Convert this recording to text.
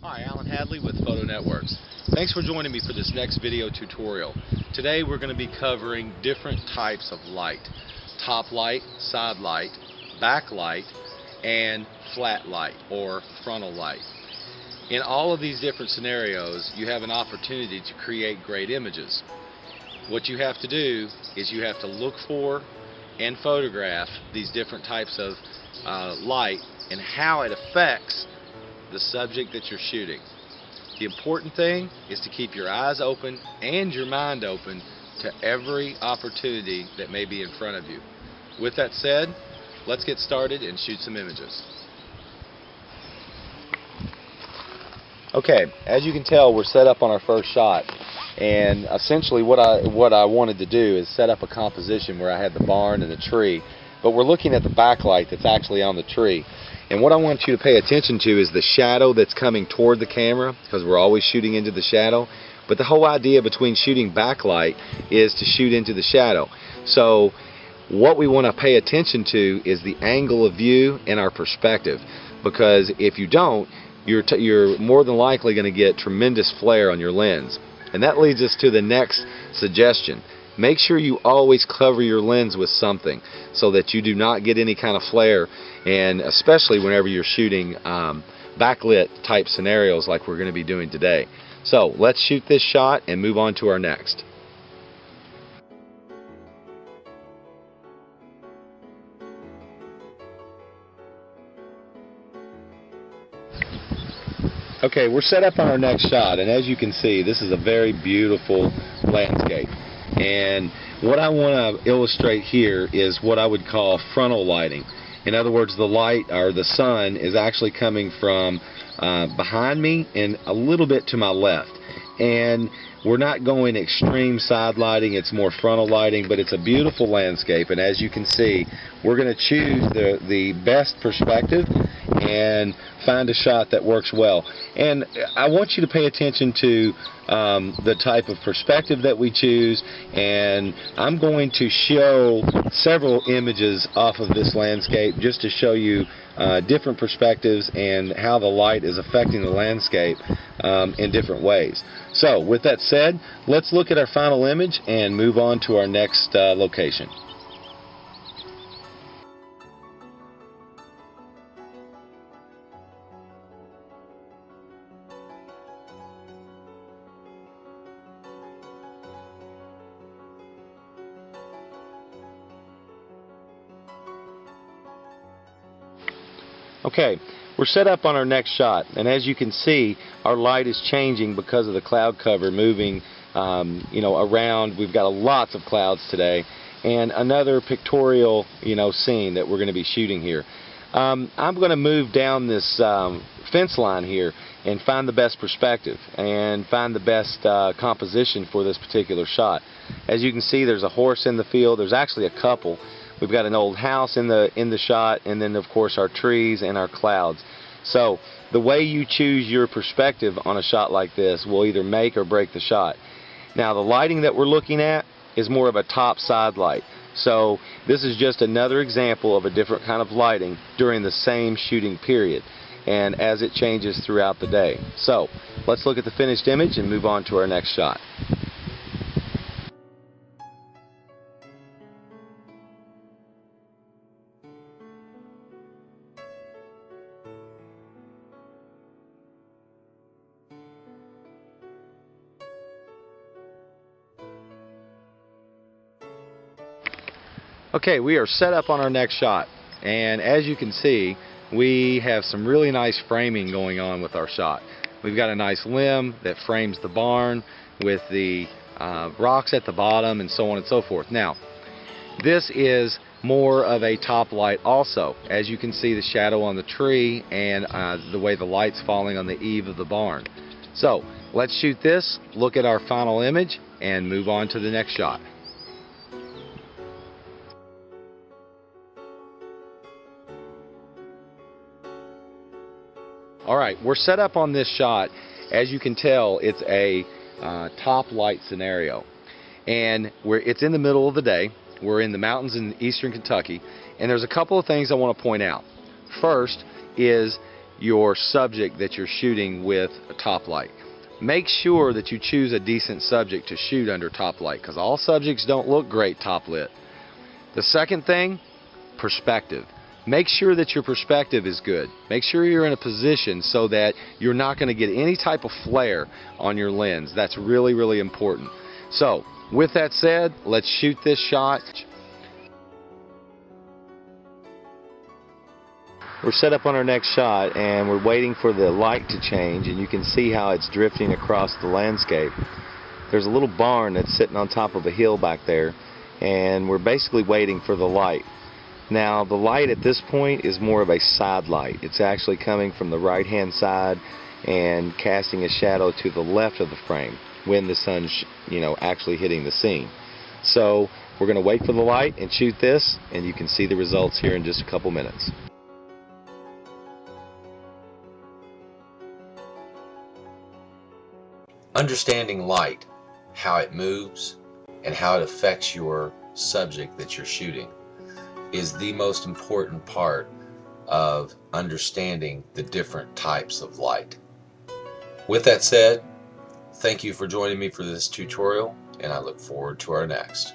Hi, Alan Hadley with PhotoNetWorks. Thanks for joining me for this next video tutorial. Today we're going to be covering different types of light. Top light, side light, back light, and flat light or frontal light. In all of these different scenarios, you have an opportunity to create great images. What you have to do is you have to look for and photograph these different types of light and how it affects the subject that you're shooting. The important thing is to keep your eyes open and your mind open to every opportunity that may be in front of you. With that said, let's get started and shoot some images. Okay, as you can tell, we're set up on our first shot, and essentially what I wanted to do is set up a composition where I had the barn and the tree, but we're looking at the backlight that's actually on the tree. And what I want you to pay attention to is the shadow that's coming toward the camera, because we're always shooting into the shadow. But the whole idea between shooting backlight is to shoot into the shadow. So what we want to pay attention to is the angle of view and our perspective, because if you don't, you're more than likely going to get tremendous flare on your lens. And that leads us to the next suggestion. Make sure you always cover your lens with something so that you do not get any kind of flare, and especially whenever you're shooting backlit type scenarios like we're going to be doing today. So let's shoot this shot and move on to our next. Okay, we're set up on our next shot, and as you can see, this is a very beautiful landscape. And what I want to illustrate here is what I would call frontal lighting. In other words, the light, or the sun, is actually coming from behind me and a little bit to my left. And we're not going extreme side lighting, it's more frontal lighting, but it's a beautiful landscape. And as you can see, we're going to choose the best perspective and find a shot that works well. And I want you to pay attention to the type of perspective that we choose, and I'm going to show several images off of this landscape just to show you different perspectives and how the light is affecting the landscape in different ways. So with that said, let's look at our final image and move on to our next location. Okay, we're set up on our next shot, and as you can see, our light is changing because of the cloud cover moving around. We've got lots of clouds today, and another pictorial scene that we're going to be shooting here. I'm going to move down this fence line here and find the best perspective and find the best composition for this particular shot. As you can see, there's a horse in the field. There's actually a couple. We've got an old house in the shot, and then of course our trees and our clouds. So the way you choose your perspective on a shot like this will either make or break the shot. Now the lighting that we're looking at is more of a top side light. So this is just another example of a different kind of lighting during the same shooting period, and as it changes throughout the day. So let's look at the finished image and move on to our next shot. Okay, we are set up on our next shot, and as you can see, we have some really nice framing going on with our shot. We've got a nice limb that frames the barn with the rocks at the bottom and so on and so forth. Now, this is more of a top light also. As you can see, the shadow on the tree and the way the light's falling on the eave of the barn. So, let's shoot this, look at our final image, and move on to the next shot. Alright, we're set up on this shot. As you can tell, it's a top light scenario. And it's in the middle of the day. We're in the mountains in eastern Kentucky, and there's a couple of things I want to point out. First is your subject that you're shooting with a top light. Make sure that you choose a decent subject to shoot under top light, because all subjects don't look great top lit. The second thing, perspective. Make sure that your perspective is good. Make sure you're in a position so that you're not going to get any type of flare on your lens. That's really, really important. So, with that said, let's shoot this shot. We're set up on our next shot and we're waiting for the light to change, and you can see how it's drifting across the landscape. There's a little barn that's sitting on top of a hill back there, and we're basically waiting for the light. Now the light at this point is more of a side light. It's actually coming from the right hand side and casting a shadow to the left of the frame when the sun's actually hitting the scene. So we're going to wait for the light and shoot this, and you can see the results here in just a couple minutes. Understanding light, how it moves, and how it affects your subject that you're shooting is the most important part of understanding the different types of light. With that said, thank you for joining me for this tutorial, and I look forward to our next.